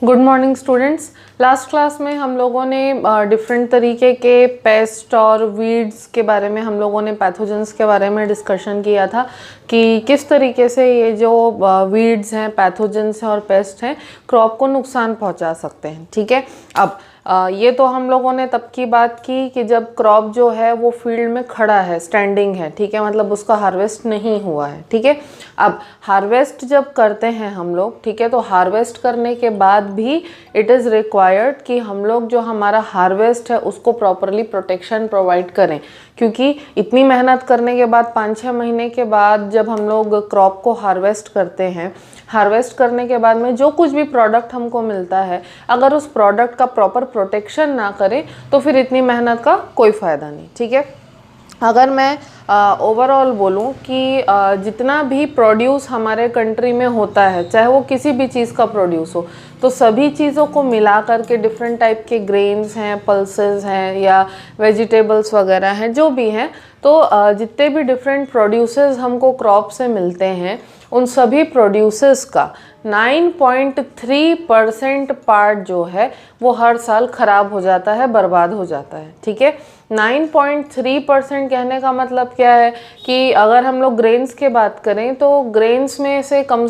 Good morning students. Last class में हम लोगों ने डिफरेंट तरीके के पेस्ट और वीड्स के बारे में, हम लोगों ने पैथोजेंस के बारे में डिस्कशन किया था कि किस तरीके से ये जो वीड्स हैं, पैथोजेंस हैं और पेस्ट हैं, क्रॉप को नुकसान पहुंचा सकते हैं। ठीक है, अब ये तो हम लोगों ने तब की बात की कि जब क्रॉप जो है वो फील्ड में खड़ा है, स्टैंडिंग है। ठीक है, मतलब उसका हार्वेस्ट नहीं हुआ है। ठीक है, अब हार्वेस्ट जब करते हैं हम लोग, ठीक है, तो हार्वेस्ट करने के बाद भी इट इज़ रिक्वायर्ड कि हम लोग जो हमारा हार्वेस्ट है उसको प्रॉपरली प्रोटेक्शन प्रोवाइड करें, क्योंकि इतनी मेहनत करने के बाद 5-6 महीने के बाद जब हम लोग क्रॉप को हार्वेस्ट करते हैं, हार्वेस्ट करने के बाद में जो कुछ भी प्रोडक्ट हमको मिलता है, अगर उस प्रोडक्ट का प्रॉपर प्रोटेक्शन ना करें तो फिर इतनी मेहनत का कोई फ़ायदा नहीं। ठीक है, अगर मैं ओवरऑल बोलूं कि जितना भी प्रोड्यूस हमारे कंट्री में होता है, चाहे वो किसी भी चीज़ का प्रोड्यूस हो, तो सभी चीज़ों को मिला करके डिफरेंट टाइप के ग्रेन्स हैं, पल्सेस हैं या वेजिटेबल्स वगैरह हैं, जो भी हैं, तो जितने भी डिफरेंट प्रोड्यूसेस हमको क्रॉप से मिलते हैं, उन सभी प्रोड्यूसेस का 9.3% पार्ट जो है वो हर साल ख़राब हो जाता है, बर्बाद हो जाता है। ठीक है, 9.3% कहने का मतलब क्या है कि अगर हम लोग ग्रेन्स की बात करें तो ग्रेन्स में से कम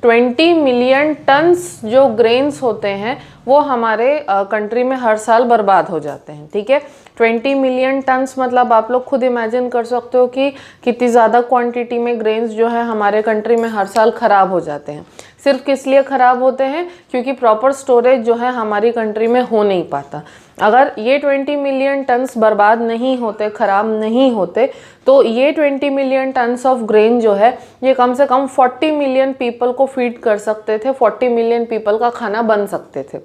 20 मिलियन टन्स जो ग्रेन्स होते हैं वो हमारे कंट्री में हर साल बर्बाद हो जाते हैं। ठीक है, 20 मिलियन टन्स मतलब आप लोग खुद इमेजिन कर सकते हो कि कितनी ज़्यादा क्वांटिटी में ग्रेन्स जो है हमारे कंट्री में हर साल ख़राब हो जाते हैं। सिर्फ किस लिए ख़राब होते हैं? क्योंकि प्रॉपर स्टोरेज जो है हमारी कंट्री में हो नहीं पाता। अगर ये 20 मिलियन टन्स बर्बाद नहीं होते, ख़राब नहीं होते, तो ये 20 मिलियन टन्स ऑफ ग्रेन जो है ये कम से कम 40 मिलियन पीपल को फीड कर सकते थे, 40 मिलियन पीपल का खाना बन सकते थे।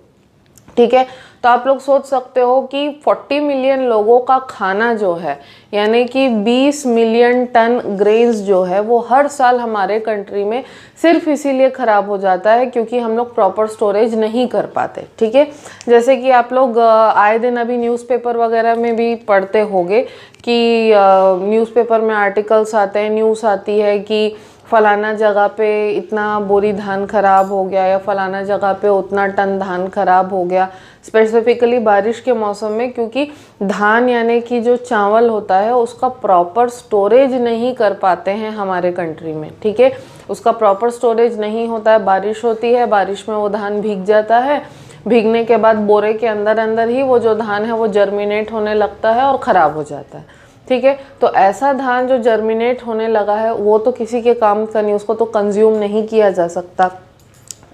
ठीक है, तो आप लोग सोच सकते हो कि 40 मिलियन लोगों का खाना जो है, यानी कि 20 मिलियन टन ग्रेन्स जो है वो हर साल हमारे कंट्री में सिर्फ इसीलिए ख़राब हो जाता है क्योंकि हम लोग प्रॉपर स्टोरेज नहीं कर पाते। ठीक है, जैसे कि आप लोग आए दिन अभी न्यूज़पेपर वगैरह में भी पढ़ते होंगे कि न्यूज़पेपर में आर्टिकल्स आते हैं, न्यूज़ आती है कि फलाना जगह पे इतना बोरी धान खराब हो गया या फलाना जगह पे उतना टन धान खराब हो गया, स्पेसिफिकली बारिश के मौसम में, क्योंकि धान यानी कि जो चावल होता है उसका प्रॉपर स्टोरेज नहीं कर पाते हैं हमारे कंट्री में। ठीक है, उसका प्रॉपर स्टोरेज नहीं होता है, बारिश होती है, बारिश में वो धान भीग जाता है, भीगने के बाद बोरे के अंदर अंदर ही वो जो धान है वो जर्मिनेट होने लगता है और ख़राब हो जाता है। ठीक है, तो ऐसा धान जो जर्मिनेट होने लगा है वो तो किसी के काम का नहीं, उसको तो कंज्यूम नहीं किया जा सकता।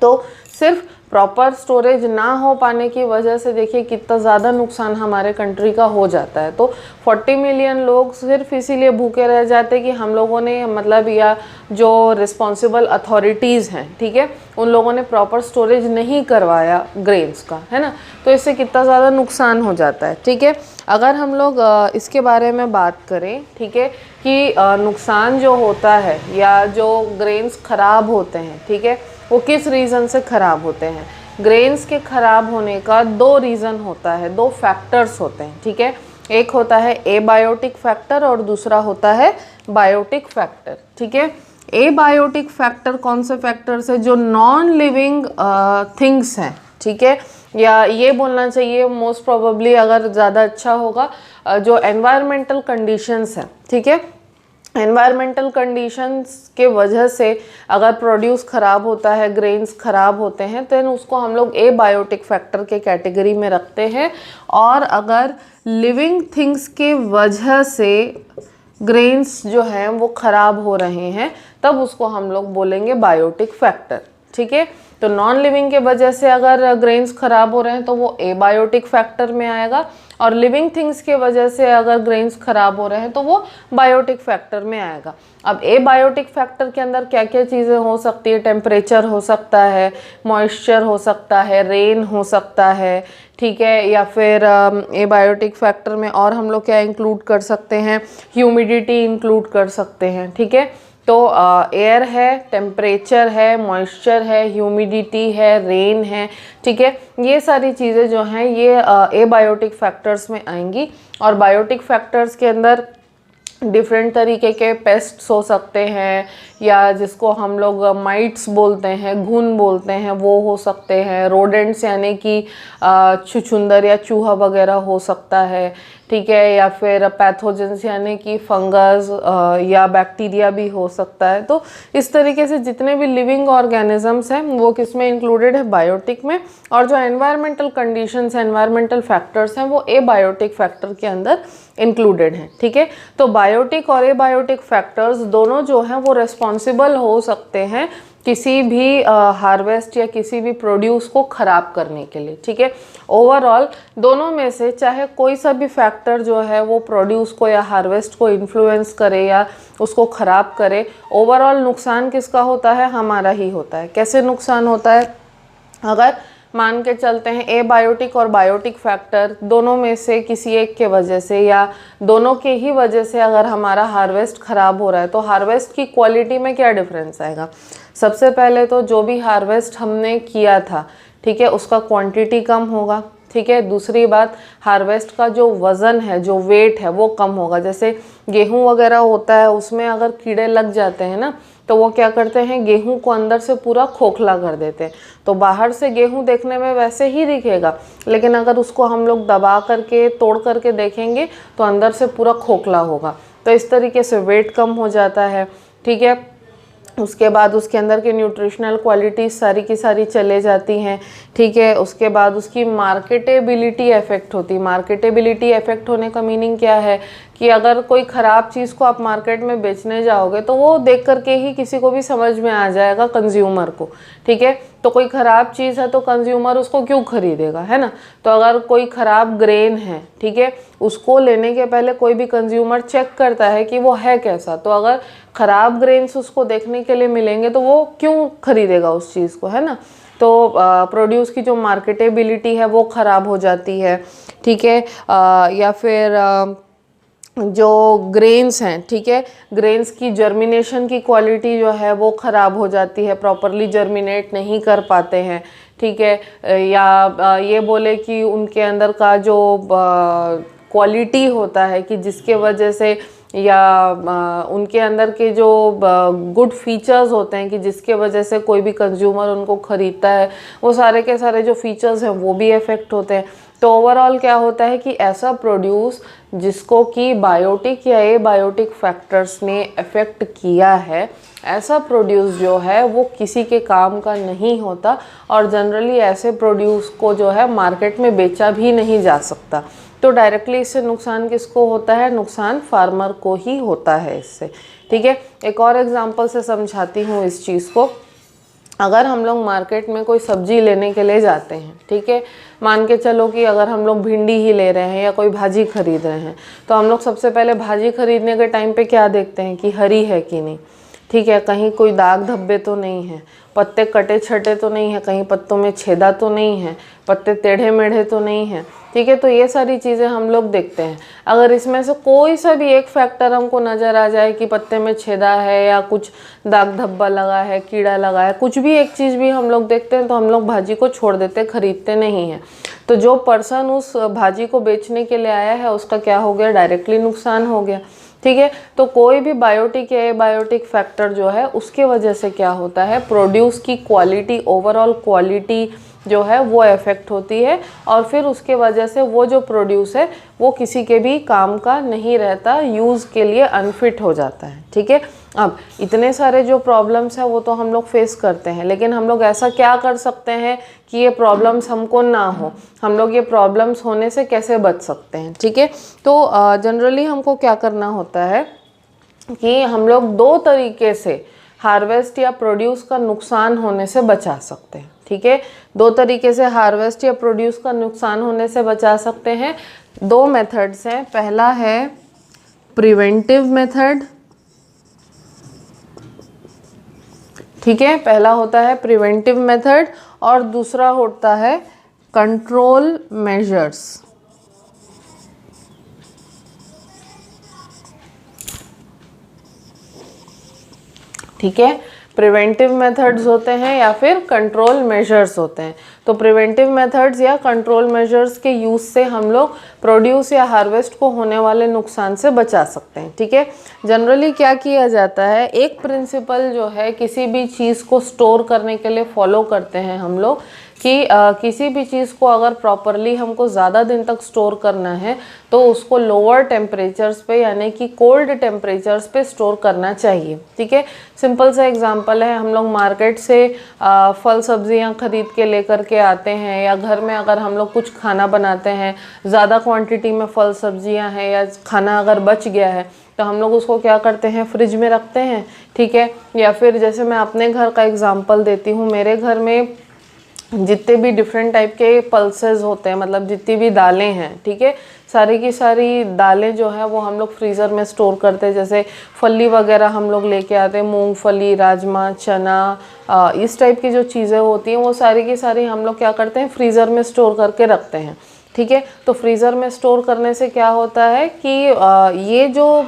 तो सिर्फ प्रॉपर स्टोरेज ना हो पाने की वजह से देखिए कितना ज़्यादा नुकसान हमारे कंट्री का हो जाता है। तो 40 मिलियन लोग सिर्फ इसीलिए भूखे रह जाते कि हम लोगों ने, मतलब, या जो रिस्पॉन्सिबल अथॉरिटीज़ हैं, ठीक है, उन लोगों ने प्रॉपर स्टोरेज नहीं करवाया ग्रेन्स का, है ना, तो इससे कितना ज़्यादा नुकसान हो जाता है। ठीक है, अगर हम लोग इसके बारे में बात करें, ठीक है, कि नुकसान जो होता है या जो ग्रेन्स ख़राब होते हैं, ठीक है, वो किस रीज़न से ख़राब होते हैं। ग्रेन्स के ख़राब होने का 2 रीज़न होता है, 2 फैक्टर्स होते हैं। ठीक है, एक होता है एबायोटिक फैक्टर और दूसरा होता है बायोटिक फैक्टर। ठीक है, एबायोटिक फैक्टर कौन से फैक्टर्स है? जो नॉन लिविंग थिंग्स हैं, ठीक है, या ये बोलना चाहिए मोस्ट प्रोबेबली, अगर ज़्यादा अच्छा होगा, जो एनवायरमेंटल कंडीशंस हैं, ठीक है, एनवायरमेंटल कंडीशंस के वजह से अगर प्रोड्यूस ख़राब होता है, ग्रेन्स ख़राब होते हैं, तो उसको हम लोग एबायोटिक फैक्टर के कैटेगरी में रखते हैं। और अगर लिविंग थिंग्स के वजह से ग्रेन्स जो हैं वो ख़राब हो रहे हैं, तब उसको हम लोग बोलेंगे बायोटिक फैक्टर। ठीक है, तो नॉन लिविंग के वजह से अगर ग्रेन्स ख़राब हो रहे हैं तो वो एबायोटिक फैक्टर में आएगा, और लिविंग थिंग्स के वजह से अगर ग्रेन्स ख़राब हो रहे हैं तो वो बायोटिक फैक्टर में आएगा। अब एबायोटिक फैक्टर के अंदर क्या क्या चीज़ें हो सकती है? टेम्परेचर हो सकता है, मॉइस्चर हो सकता है, रेन हो सकता है, ठीक है, या फिर एबायोटिक फैक्टर में और हम लोग क्या इंक्लूड कर सकते हैं? ह्यूमिडिटी इंक्लूड कर सकते हैं। ठीक है, तो एयर है, टेम्परेचर है, मॉइस्चर है, ह्यूमिडिटी है, रेन है, ठीक है, ये सारी चीज़ें जो हैं ये एबायोटिक फैक्टर्स में आएंगी। और बायोटिक फैक्टर्स के अंदर डिफरेंट तरीके के पेस्ट्स हो सकते हैं, या जिसको हम लोग माइट्स बोलते हैं, घुन बोलते हैं, वो हो सकते हैं। रोडेंट्स यानी कि छुछुंदर या चूहा वगैरह हो सकता है, ठीक है। या फिर पैथोजेंस यानी कि फंगस या बैक्टीरिया भी हो सकता है। तो इस तरीके से जितने भी लिविंग ऑर्गेनिजम्स हैं वो किस में इंक्लूडेड है, बायोटिक में। और जो एनवायरमेंटल कंडीशंस, एनवायरमेंटल फैक्टर्स हैं वो एबायोटिक फैक्टर के अंदर इंक्लूडेड हैं, ठीक है। तो बायोटिक और एबायोटिक फैक्टर्स दोनों जो हैं वो रेस्पॉन्सिबल हो सकते हैं किसी भी हार्वेस्ट या किसी भी प्रोड्यूस को ख़राब करने के लिए, ठीक है। ओवरऑल दोनों में से चाहे कोई सा भी फैक्टर जो है वो प्रोड्यूस को या हार्वेस्ट को इन्फ्लुएंस करे या उसको ख़राब करे, ओवरऑल नुकसान किसका होता है, हमारा ही होता है। कैसे नुकसान होता है, अगर मान के चलते हैं एबायोटिक और बायोटिक फैक्टर दोनों में से किसी एक के वजह से या दोनों के ही वजह से अगर हमारा हार्वेस्ट ख़राब हो रहा है, तो हार्वेस्ट की क्वालिटी में क्या डिफरेंस आएगा। सबसे पहले तो जो भी हार्वेस्ट हमने किया था, ठीक है, उसका क्वांटिटी कम होगा, ठीक है। दूसरी बात, हार्वेस्ट का जो वज़न है, जो वेट है, वो कम होगा। जैसे गेहूं वगैरह होता है, उसमें अगर कीड़े लग जाते हैं ना, तो वो क्या करते हैं, गेहूं को अंदर से पूरा खोखला कर देते हैं। तो बाहर से गेहूं देखने में वैसे ही दिखेगा, लेकिन अगर उसको हम लोग दबा करके तोड़ करके देखेंगे तो अंदर से पूरा खोखला होगा। तो इस तरीके से वेट कम हो जाता है, ठीक है। उसके बाद उसके अंदर के न्यूट्रिशनल क्वालिटीज़ सारी की सारी चले जाती हैं, ठीक है। उसके बाद उसकी मार्केटेबिलिटी इफेक्ट होती है। मार्केटेबिलिटी इफेक्ट होने का मीनिंग क्या है कि अगर कोई ख़राब चीज़ को आप मार्केट में बेचने जाओगे तो वो देख करके ही किसी को भी समझ में आ जाएगा, कंज्यूमर को, ठीक है। तो कोई ख़राब चीज़ है तो कंज्यूमर उसको क्यों खरीदेगा, है ना। तो अगर कोई ख़राब ग्रेन है, ठीक है, उसको लेने के पहले कोई भी कंज्यूमर चेक करता है कि वो है कैसा। तो अगर ख़राब ग्रेन्स उसको देखने के लिए मिलेंगे तो वो क्यों खरीदेगा उस चीज़ को, है ना। तो प्रोड्यूस की जो मार्केटेबिलिटी है वो ख़राब हो जाती है, ठीक है। या फिर जो ग्रेन्स हैं, ठीक है, ग्रेन्स की जर्मिनेशन की क्वालिटी जो है वो ख़राब हो जाती है, प्रॉपरली जर्मिनेट नहीं कर पाते हैं, ठीक है। या ये बोले कि उनके अंदर का जो क्वालिटी होता है कि जिसके वजह से, या उनके अंदर के जो गुड फीचर्स होते हैं कि जिसके वजह से कोई भी कंज्यूमर उनको ख़रीदता है, वो सारे के सारे जो फीचर्स हैं वो भी इफ़ेक्ट होते हैं। तो ओवरऑल क्या होता है कि ऐसा प्रोड्यूस जिसको कि बायोटिक या एबायोटिक फैक्टर्स ने अफेक्ट किया है, ऐसा प्रोड्यूस जो है वो किसी के काम का नहीं होता, और जनरली ऐसे प्रोड्यूस को जो है मार्केट में बेचा भी नहीं जा सकता। तो डायरेक्टली इससे नुकसान किसको होता है, नुकसान फार्मर को ही होता है इससे, ठीक है। एक और एग्जांपल से समझाती हूँ इस चीज़ को। अगर हम लोग मार्केट में कोई सब्जी लेने के लिए जाते हैं, ठीक है, मान के चलो कि अगर हम लोग भिंडी ही ले रहे हैं या कोई भाजी खरीद रहे हैं, तो हम लोग सबसे पहले भाजी खरीदने के टाइम पे क्या देखते हैं कि हरी है कि नहीं, ठीक है, कहीं कोई दाग धब्बे तो नहीं है, पत्ते कटे छटे तो नहीं है, कहीं पत्तों में छेदा तो नहीं है, पत्ते टेढ़े मेढ़े तो नहीं है, ठीक है। तो ये सारी चीज़ें हम लोग देखते हैं। अगर इसमें से कोई सा भी एक फैक्टर हमको नज़र आ जाए कि पत्ते में छेदा है या कुछ दाग धब्बा लगा है, कीड़ा लगा है, कुछ भी एक चीज़ भी हम लोग देखते हैं तो हम लोग भाजी को छोड़ देते, खरीदते नहीं हैं। तो जो पर्सन उस भाजी को बेचने के लिए आया है उसका क्या हो गया, डायरेक्टली नुकसान हो गया, ठीक है। तो कोई भी बायोटिक या एबायोटिक फैक्टर जो है उसके वजह से क्या होता है, प्रोड्यूस की क्वालिटी, ओवरऑल क्वालिटी जो है वो इफेक्ट होती है, और फिर उसके वजह से वो जो प्रोड्यूस है वो किसी के भी काम का नहीं रहता, यूज़ के लिए अनफिट हो जाता है, ठीक है। अब इतने सारे जो प्रॉब्लम्स हैं वो तो हम लोग फेस करते हैं, लेकिन हम लोग ऐसा क्या कर सकते हैं कि ये प्रॉब्लम्स हमको ना हो, हम लोग ये प्रॉब्लम्स होने से कैसे बच सकते हैं, ठीक है। तो जनरली हमको क्या करना होता है कि हम लोग दो तरीके से हार्वेस्ट या प्रोड्यूस का नुकसान होने से बचा सकते हैं, ठीक है। दो तरीके से हार्वेस्ट या प्रोड्यूस का नुकसान होने से बचा सकते हैं। दो मेथड्स हैं, पहला है प्रिवेंटिव मेथड, ठीक है, पहला होता है प्रिवेंटिव मेथड और दूसरा होता है कंट्रोल मेजर्स, ठीक है। प्रिवेंटिव मेथड्स होते हैं या फिर कंट्रोल मेजर्स होते हैं। तो तो प्रिवेंटिव मेथड्स या कंट्रोल मेजर्स के यूज़ से हम लोग प्रोड्यूस या हार्वेस्ट को होने वाले नुकसान से बचा सकते हैं। ठीक है, जनरली क्या किया जाता है, एक प्रिंसिपल जो है किसी भी चीज़ को स्टोर करने के लिए फॉलो करते हैं हम लोग कि किसी भी चीज़ को अगर प्रॉपरली हमको ज़्यादा दिन तक स्टोर करना है तो उसको लोअर टेम्परेचर्स पे यानी कि कोल्ड टेम्परेचर्स पे स्टोर करना चाहिए। ठीक है, सिंपल सा एग्जांपल है, हम लोग मार्केट से फल सब्जियां खरीद के लेकर के आते हैं या घर में अगर हम लोग कुछ खाना बनाते हैं, ज़्यादा क्वांटिटी में फल सब्जियां हैं या खाना अगर बच गया है तो हम लोग उसको क्या करते हैं, फ्रिज में रखते हैं। ठीक है, या फिर जैसे मैं अपने घर का एग्जांपल देती हूँ, मेरे घर में जितने भी डिफरेंट टाइप के पल्सेस होते हैं, मतलब जितनी भी दालें हैं, ठीक है, सारी की सारी दालें जो है वो हम लोग फ्रीज़र में स्टोर करते हैं। जैसे फली वगैरह हम लोग लेके आते हैं, मूंगफली, राजमा, चना, इस टाइप की जो चीज़ें होती हैं वो सारी की सारी हम लोग क्या करते हैं, फ्रीज़र में स्टोर करके रखते हैं। ठीक है, तो फ्रीज़र में स्टोर करने से क्या होता है कि ये जो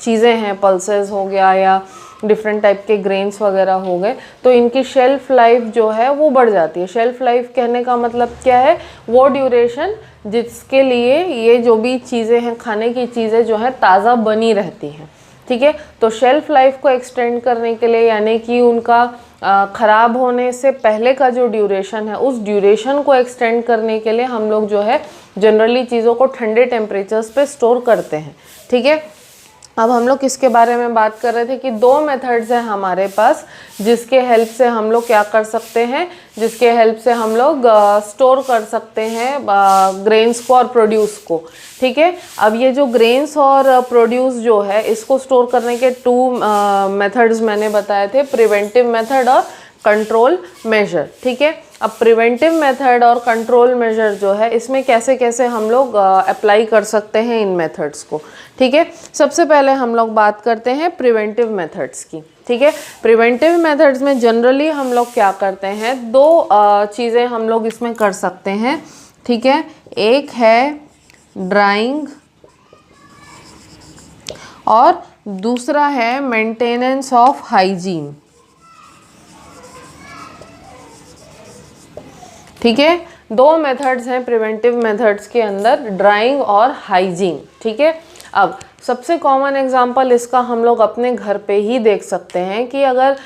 चीज़ें हैं, पल्सेस हो गया या डिफरेंट टाइप के ग्रेन्स वगैरह हो गए, तो इनकी शेल्फ लाइफ जो है वो बढ़ जाती है। शेल्फ लाइफ कहने का मतलब क्या है, वो ड्यूरेशन जिसके लिए ये जो भी चीज़ें हैं, खाने की चीज़ें जो है ताज़ा बनी रहती हैं। ठीक है, तो शेल्फ लाइफ को एक्सटेंड करने के लिए यानी कि उनका ख़राब होने से पहले का जो ड्यूरेशन है, उस ड्यूरेशन को एक्सटेंड करने के लिए हम लोग जो है जनरली चीज़ों को ठंडे टेम्परेचर्स पे स्टोर करते हैं। ठीक है, अब हम लोग किसके बारे में बात कर रहे थे कि दो मेथड्स हैं हमारे पास जिसके हेल्प से हम लोग क्या कर सकते हैं, जिसके हेल्प से हम लोग स्टोर कर सकते हैं ग्रेन्स को और प्रोड्यूस को। ठीक है, अब ये जो ग्रेन्स और प्रोड्यूस जो है इसको स्टोर करने के टू मेथड्स मैंने बताए थे, प्रिवेंटिव मेथड और कंट्रोल मेजर। ठीक है, अब प्रिवेंटिव मेथड और कंट्रोल मेजर जो है इसमें कैसे कैसे हम लोग अप्लाई कर सकते हैं इन मेथड्स को। ठीक है, सबसे पहले हम लोग बात करते हैं प्रिवेंटिव मेथड्स की। ठीक है, प्रिवेंटिव मेथड्स में जनरली हम लोग क्या करते हैं, दो चीज़ें हम लोग इसमें कर सकते हैं। ठीक है, एक है ड्राइंग और दूसरा है मेंटेनेंस ऑफ हाइजीन। ठीक है, दो मेथड्स हैं प्रिवेंटिव मेथड्स के अंदर, ड्राइंग और हाइजीन। ठीक है, अब सबसे कॉमन एग्जांपल इसका हम लोग अपने घर पे ही देख सकते हैं कि अगर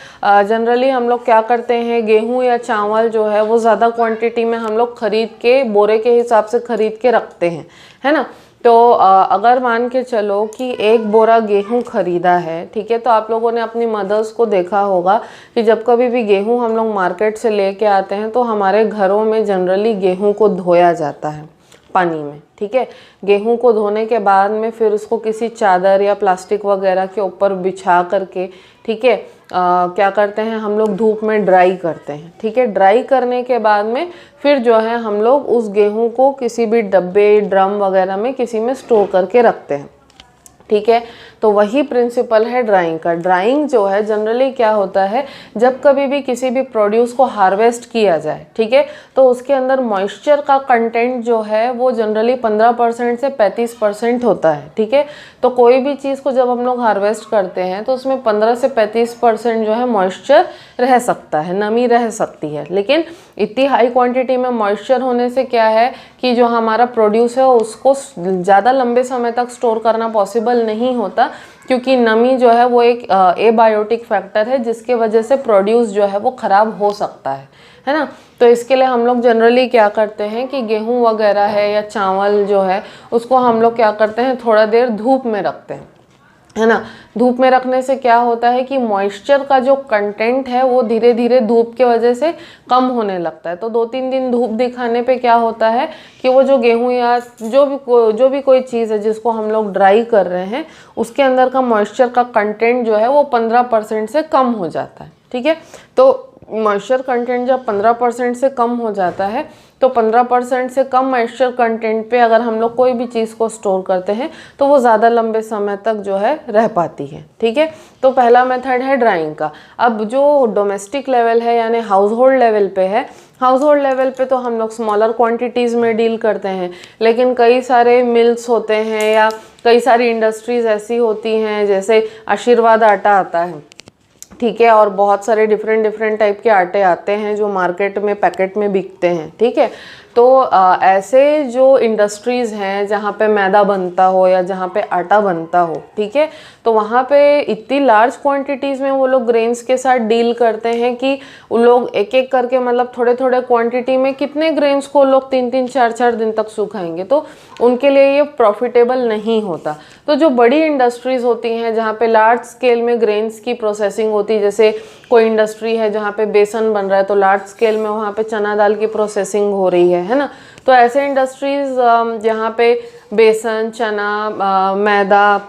जनरली हम लोग क्या करते हैं, गेहूं या चावल जो है वो ज़्यादा क्वांटिटी में हम लोग खरीद के बोरे के हिसाब से खरीद के रखते हैं, है ना। तो अगर मान के चलो कि एक बोरा गेहूं खरीदा है, ठीक है, तो आप लोगों ने अपनी मदर्स को देखा होगा कि जब कभी भी गेहूं हम लोग मार्केट से लेके आते हैं तो हमारे घरों में जनरली गेहूं को धोया जाता है पानी में। ठीक है, गेहूं को धोने के बाद में फिर उसको किसी चादर या प्लास्टिक वगैरह के ऊपर बिछा करके, ठीक है, क्या करते हैं हम लोग धूप में ड्राई करते हैं। ठीक है, ड्राई करने के बाद में फिर जो है हम लोग उस गेहूं को किसी भी डब्बे, ड्रम वगैरह में किसी में स्टोर करके रखते हैं। ठीक है, तो वही प्रिंसिपल है ड्राइंग का। ड्राइंग जो है जनरली क्या होता है, जब कभी भी किसी भी प्रोड्यूस को हार्वेस्ट किया जाए, ठीक है, तो उसके अंदर मॉइस्चर का कंटेंट जो है वो जनरली 15% से 35% होता है। ठीक है, तो कोई भी चीज़ को जब हम लोग हार्वेस्ट करते हैं तो उसमें 15 से 35% जो है मॉइस्चर रह सकता है, नमी रह सकती है। लेकिन इतनी हाई क्वांटिटी में मॉइस्चर होने से क्या है कि जो हमारा प्रोड्यूस है उसको ज़्यादा लंबे समय तक स्टोर करना पॉसिबल नहीं होता, क्योंकि नमी जो है वो एक एबायोटिक फैक्टर है जिसके वजह से प्रोड्यूस जो है वो ख़राब हो सकता है ना। तो इसके लिए हम लोग जनरली क्या करते हैं कि गेहूं वगैरह है या चावल जो है उसको हम लोग क्या करते हैं, थोड़ा देर धूप में रखते हैं, है ना। धूप में रखने से क्या होता है कि मॉइस्चर का जो कंटेंट है वो धीरे धीरे धूप के वजह से कम होने लगता है। तो 2-3 दिन धूप दिखाने पे क्या होता है कि वो जो गेहूं या जो भी कोई चीज़ है जिसको हम लोग ड्राई कर रहे हैं उसके अंदर का मॉइस्चर का कंटेंट जो है वो 15% से कम हो जाता है। ठीक है, तो मॉइस्चर कंटेंट जब 15% से कम हो जाता है तो 15% से कम मॉइस्चर कंटेंट पे अगर हम लोग कोई भी चीज़ को स्टोर करते हैं तो वो ज़्यादा लंबे समय तक जो है रह पाती है। ठीक है, तो पहला मेथड है ड्राइंग का। अब जो डोमेस्टिक लेवल है यानी हाउस होल्ड लेवल पे है, हाउस होल्ड लेवल पे तो हम लोग स्मॉलर क्वांटिटीज़ में डील करते हैं, लेकिन कई सारे मिल्स होते हैं या कई सारी इंडस्ट्रीज़ ऐसी होती हैं, जैसे आशीर्वाद आटा आता है, ठीक है। और बहुत सारे डिफरेंट डिफरेंट टाइप के आटे आते हैं जो मार्केट में पैकेट में बिकते हैं, ठीक है। तो ऐसे जो इंडस्ट्रीज़ हैं जहाँ पे मैदा बनता हो या जहाँ पे आटा बनता हो, ठीक है, तो वहाँ पे इतनी लार्ज क्वांटिटीज़ में वो लोग ग्रेन्स के साथ डील करते हैं कि उन लोग एक एक करके मतलब थोड़े थोड़े क्वांटिटी में कितने ग्रेन्स को लोग 3-3 4-4 दिन तक सुखाएंगे, तो उनके लिए ये प्रॉफिटेबल नहीं होता। तो जो बड़ी इंडस्ट्रीज़ होती हैं जहाँ पे लार्ज स्केल में ग्रेन्स की प्रोसेसिंग होती है, जैसे कोई इंडस्ट्री है जहाँ पे बेसन बन रहा है तो लार्ज स्केल में वहाँ पे चना दाल की प्रोसेसिंग हो रही है ना। तो ऐसे इंडस्ट्रीज़ जहाँ पे बेसन, चना, मैदा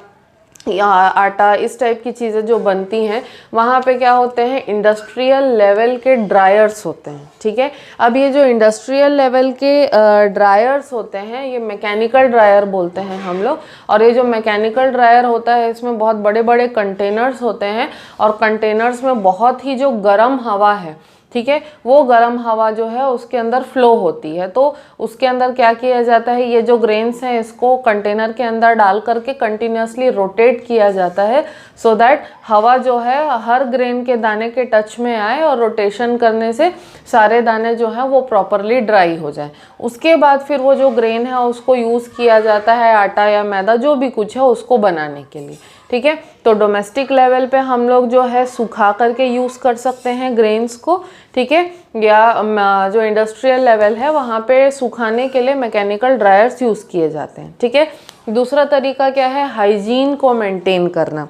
या आटा, इस टाइप की चीज़ें जो बनती हैं, वहाँ पे क्या होते हैं, इंडस्ट्रियल लेवल के ड्रायर्स होते हैं, ठीक है। अब ये जो इंडस्ट्रियल लेवल के ड्रायर्स होते हैं, ये मैकेनिकल ड्रायर बोलते हैं हम लोग। और ये जो मैकेनिकल ड्रायर होता है इसमें बहुत बड़े बड़े कंटेनर्स होते हैं और कंटेनर्स में बहुत ही जो गर्म हवा है, ठीक है, वो गर्म हवा जो है उसके अंदर फ्लो होती है। तो उसके अंदर क्या किया जाता है, ये जो ग्रेन्स हैं इसको कंटेनर के अंदर डाल करके कंटिन्यूसली रोटेट किया जाता है, सो दैट हवा जो है हर ग्रेन के दाने के टच में आए और रोटेशन करने से सारे दाने जो हैं वो प्रॉपरली ड्राई हो जाए। उसके बाद फिर वो जो ग्रेन है उसको यूज़ किया जाता है आटा या मैदा जो भी कुछ है उसको बनाने के लिए, ठीक है। तो डोमेस्टिक लेवल पे हम लोग जो है सुखा करके यूज़ कर सकते हैं ग्रेन्स को, ठीक है, या जो इंडस्ट्रियल लेवल है वहाँ पे सुखाने के लिए मैकेनिकल ड्रायर्स यूज़ किए जाते हैं, ठीक है। दूसरा तरीका क्या है, हाइजीन को मेंटेन करना।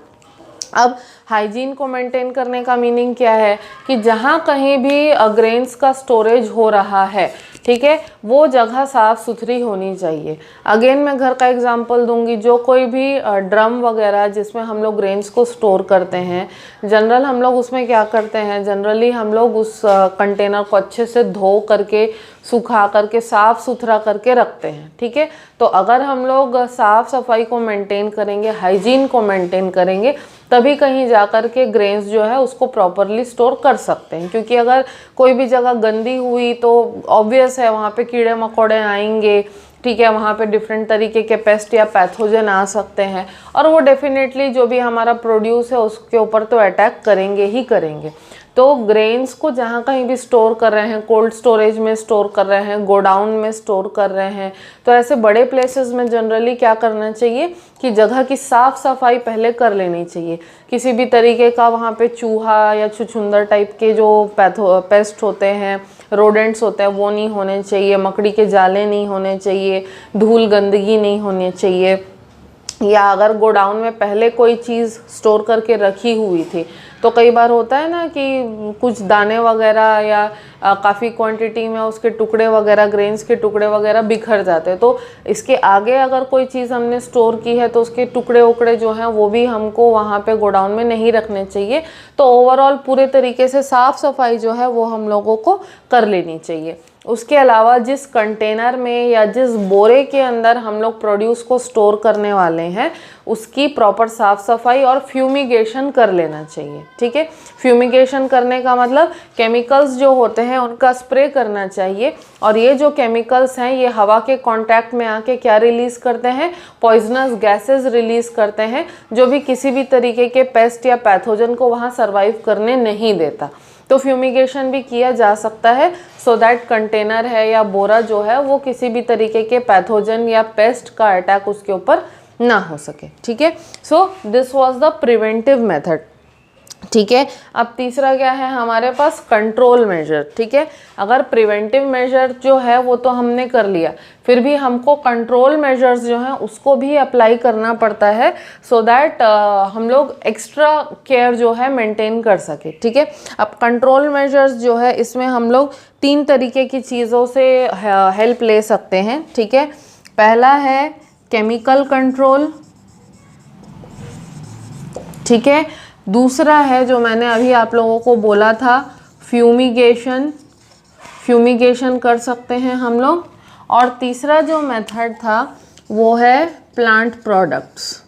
अब हाइजीन को मेंटेन करने का मीनिंग क्या है कि जहाँ कहीं भी ग्रेन्स का स्टोरेज हो रहा है, ठीक है, वो जगह साफ़ सुथरी होनी चाहिए। अगेन मैं घर का एग्जांपल दूंगी, जो कोई भी ड्रम वगैरह जिसमें हम लोग ग्रेन्स को स्टोर करते हैं, जनरल हम लोग उसमें क्या करते हैं, जनरली हम लोग उस कंटेनर को अच्छे से धो करके सुखा करके साफ़ सुथरा करके रखते हैं, ठीक है। तो अगर हम लोग साफ़ सफाई को मेंटेन करेंगे, हाइजीन को मेंटेन करेंगे, तभी कहीं जा कर के ग्रेन्स जो है उसको प्रॉपरली स्टोर कर सकते हैं। क्योंकि अगर कोई भी जगह गंदी हुई तो ऑब्वियस है वहाँ पे कीड़े मकोड़े आएंगे, ठीक है, वहाँ पे डिफरेंट तरीके के पेस्ट या पैथोजन आ सकते हैं और वो डेफिनेटली जो भी हमारा प्रोड्यूस है उसके ऊपर तो अटैक करेंगे ही करेंगे। तो ग्रेन्स को जहाँ कहीं भी स्टोर कर रहे हैं, कोल्ड स्टोरेज में स्टोर कर रहे हैं, गोडाउन में स्टोर कर रहे हैं, तो ऐसे बड़े प्लेसेस में जनरली क्या करना चाहिए कि जगह की साफ़ सफाई पहले कर लेनी चाहिए। किसी भी तरीके का वहाँ पे चूहा या छुछुंदर टाइप के जो पेस्ट होते हैं, रोडेंट्स होते हैं, वो नहीं होने चाहिए, मकड़ी के जाले नहीं होने चाहिए, धूल गंदगी नहीं होनी चाहिए। या अगर गोडाउन में पहले कोई चीज़ स्टोर करके रखी हुई थी तो कई बार होता है ना कि कुछ दाने वगैरह या काफ़ी क्वांटिटी में उसके टुकड़े वगैरह, ग्रेन्स के टुकड़े वगैरह बिखर जाते हैं। तो इसके आगे अगर कोई चीज़ हमने स्टोर की है तो उसके टुकड़े उकड़े जो हैं वो भी हमको वहाँ पे गोडाउन में नहीं रखने चाहिए। तो ओवरऑल पूरे तरीके से साफ़ सफाई जो है वो हम लोगों को कर लेनी चाहिए। उसके अलावा जिस कंटेनर में या जिस बोरे के अंदर हम लोग प्रोड्यूस को स्टोर करने वाले हैं उसकी प्रॉपर साफ़ सफाई और फ्यूमिगेशन कर लेना चाहिए, ठीक है। फ्यूमिगेशन करने का मतलब केमिकल्स जो होते हैं उनका स्प्रे करना चाहिए। और ये जो केमिकल्स हैं ये हवा के कांटेक्ट में आके क्या रिलीज़ करते हैं, पॉइजनस गैसेस रिलीज़ करते हैं, जो भी किसी भी तरीके के पेस्ट या पैथोजन को वहाँ सर्वाइव करने नहीं देता। तो फ्यूमिगेशन भी किया जा सकता है सो दैट कंटेनर है या बोरा जो है वो किसी भी तरीके के पैथोजन या पेस्ट का अटैक उसके ऊपर ना हो सके, ठीक है। So this was the preventive method, ठीक है। अब तीसरा क्या है हमारे पास, कंट्रोल मेजर, ठीक है। अगर प्रिवेंटिव मेजर जो है वो तो हमने कर लिया, फिर भी हमको कंट्रोल मेजर्स जो हैं उसको भी अप्लाई करना पड़ता है सो दैट हम लोग एक्स्ट्रा केयर जो है मेंटेन कर सके, ठीक है। अब कंट्रोल मेजर्स जो है इसमें हम लोग 3 तरीके की चीज़ों से हेल्प ले सकते हैं, ठीक है। पहला है केमिकल कंट्रोल, ठीक है। दूसरा है जो मैंने अभी आप लोगों को बोला था फ्यूमिगेशन, फ्यूमिगेशन कर सकते हैं हम लोग। और तीसरा जो मेथड था वो है प्लांट प्रोडक्ट्स,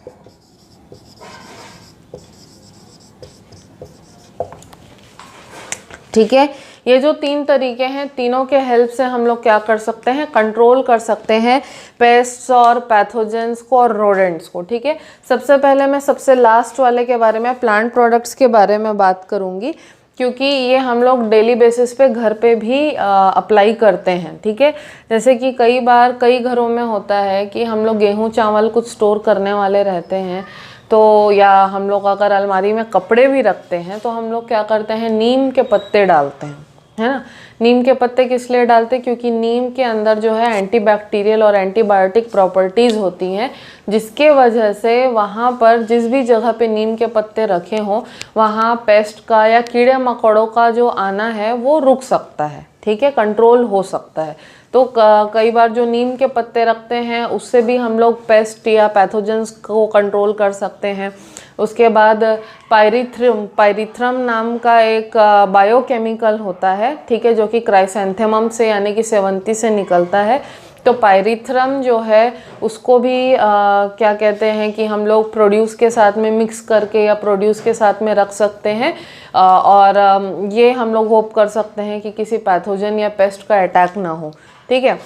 ठीक है। ये जो 3 तरीके हैं, तीनों के हेल्प से हम लोग क्या कर सकते हैं, कंट्रोल कर सकते हैं पेस्ट्स और पैथोजेंस को और रोडेंट्स को। ठीक है, सबसे पहले मैं सबसे लास्ट वाले के बारे में, प्लांट प्रोडक्ट्स के बारे में बात करूँगी, क्योंकि ये हम लोग डेली बेसिस पे घर पे भी अप्लाई करते हैं। ठीक है, जैसे कि कई बार कई घरों में होता है कि हम लोग गेहूं चावल कुछ स्टोर करने वाले रहते हैं, तो या हम लोग अगर अलमारी में कपड़े भी रखते हैं तो हम लोग क्या करते हैं, नीम के पत्ते डालते हैं, है ना। नीम के पत्ते किस लिए डालते हैं, क्योंकि नीम के अंदर जो है एंटीबैक्टीरियल और एंटीबायोटिक प्रॉपर्टीज़ होती हैं, जिसके वजह से वहाँ पर जिस भी जगह पे नीम के पत्ते रखे हों वहाँ पेस्ट का या कीड़े मकोड़ों का जो आना है वो रुक सकता है। ठीक है, कंट्रोल हो सकता है। तो कई बार जो नीम के पत्ते रखते हैं उससे भी हम लोग पेस्ट या पैथोजेंस को कंट्रोल कर सकते हैं। उसके बाद पायरिथ्रम नाम का एक बायोकेमिकल होता है, ठीक है, जो कि क्राइसैंथेमम से यानी कि सेवंती से निकलता है। तो पायरिथ्रम जो है उसको भी क्या कहते हैं कि हम लोग प्रोड्यूस के साथ में मिक्स करके या प्रोड्यूस के साथ में रख सकते हैं, और ये हम लोग होप कर सकते हैं कि किसी पैथोजन या पेस्ट का अटैक ना हो। ठीक है,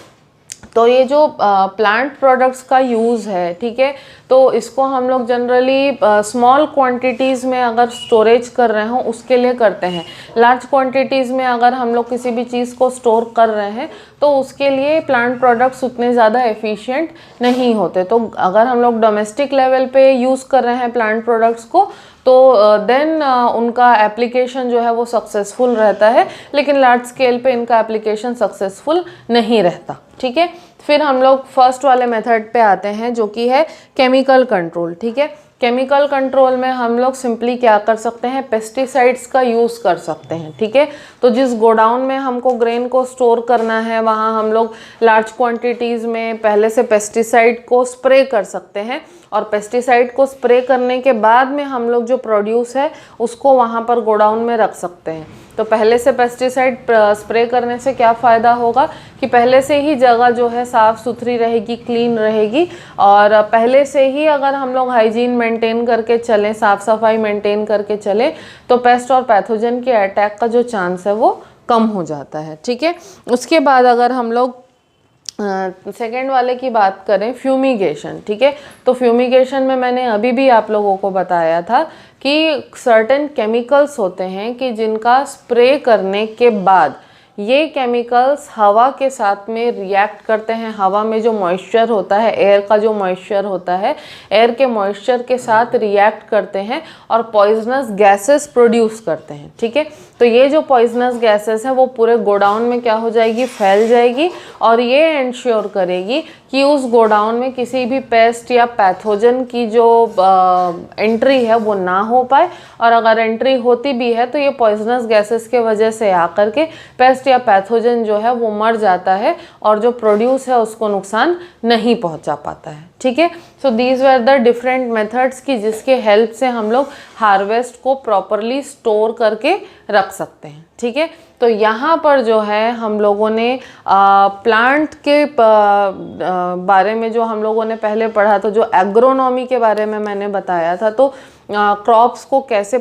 तो ये जो प्लांट प्रोडक्ट्स का यूज़ है, ठीक है, तो इसको हम लोग जनरली स्मॉल क्वांटिटीज़ में अगर स्टोरेज कर रहे हो उसके लिए करते हैं। लार्ज क्वांटिटीज़ में अगर हम लोग किसी भी चीज़ को स्टोर कर रहे हैं तो उसके लिए प्लांट प्रोडक्ट्स उतने ज़्यादा एफिशिएंट नहीं होते। तो अगर हम लोग डोमेस्टिक लेवल पे यूज़ कर रहे हैं प्लांट प्रोडक्ट्स को तो देन उनका एप्लीकेशन जो है वो सक्सेसफुल रहता है, लेकिन लार्ज स्केल पे इनका एप्लीकेशन सक्सेसफुल नहीं रहता। ठीक है, फिर हम लोग फर्स्ट वाले मेथड पे आते हैं जो कि है केमिकल कंट्रोल। ठीक है, केमिकल कंट्रोल में हम लोग सिंपली क्या कर सकते हैं, पेस्टिसाइड्स का यूज़ कर सकते हैं। ठीक है, तो जिस गोडाउन में हमको ग्रेन को स्टोर करना है वहाँ हम लोग लार्ज क्वांटिटीज़ में पहले से पेस्टिसाइड को स्प्रे कर सकते हैं, और पेस्टिसाइड को स्प्रे करने के बाद में हम लोग जो प्रोड्यूस है उसको वहाँ पर गोडाउन में रख सकते हैं। तो पहले से पेस्टिसाइड स्प्रे करने से क्या फ़ायदा होगा कि पहले से ही जगह जो है साफ़ सुथरी रहेगी, क्लीन रहेगी, और पहले से ही अगर हम लोग हाइजीन मेंटेन करके चलें, साफ़ सफाई मेंटेन करके चलें, तो पेस्ट और पैथोजन के अटैक का जो चांस है वो कम हो जाता है। ठीक है, उसके बाद अगर हम लोग सेकेंड वाले की बात करें, फ्यूमिगेशन। ठीक है, तो फ्यूमिगेशन में मैंने अभी भी आप लोगों को बताया था कि सर्टेन केमिकल्स होते हैं कि जिनका स्प्रे करने के बाद ये केमिकल्स हवा के साथ में रिएक्ट करते हैं। हवा में जो मॉइस्चर होता है, एयर का जो मॉइस्चर होता है, एयर के मॉइस्चर के साथ रिएक्ट करते हैं और पॉइजनस गैसेस प्रोड्यूस करते हैं। ठीक है, तो ये जो पॉइजनस गैसेस है वो पूरे गोडाउन में क्या हो जाएगी, फैल जाएगी, और ये इंश्योर करेगी कि उस गोडाउन में किसी भी पेस्ट या पैथोजन की जो एंट्री है वो ना हो पाए, और अगर एंट्री होती भी है तो ये पॉइजनस गैसेस के वजह से आकर के पेस्ट या पैथोजन जो है वो मर जाता है और जो प्रोड्यूस है उसको नुकसान नहीं पहुंचा पाता है। ठीक है, so these were the different methods की जिसके हेल्प से हम लोग हार्वेस्ट को प्रॉपरली स्टोर करके रख सकते हैं। ठीक है, तो यहाँ पर जो है हम लोगों ने प्लांट के बारे में जो हम लोगों ने पहले पढ़ा था, जो एग्रोनॉमी के बारे में मैंने बताया था, तो क्रॉप्स को कैसे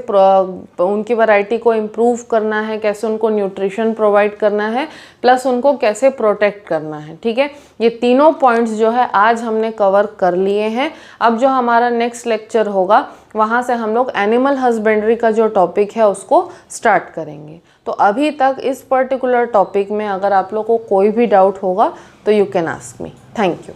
उनकी वैरायटी को इम्प्रूव करना है, कैसे उनको न्यूट्रिशन प्रोवाइड करना है, प्लस उनको कैसे प्रोटेक्ट करना है। ठीक है, ये तीनों पॉइंट्स जो है आज हमने कवर कर लिए हैं। अब जो हमारा नेक्स्ट लेक्चर होगा वहाँ से हम लोग एनिमल हस्बेंड्री का जो टॉपिक है उसको स्टार्ट करेंगे। तो अभी तक इस पर्टिकुलर टॉपिक में अगर आप लोग को कोई भी डाउट होगा तो you can ask me. Thank you.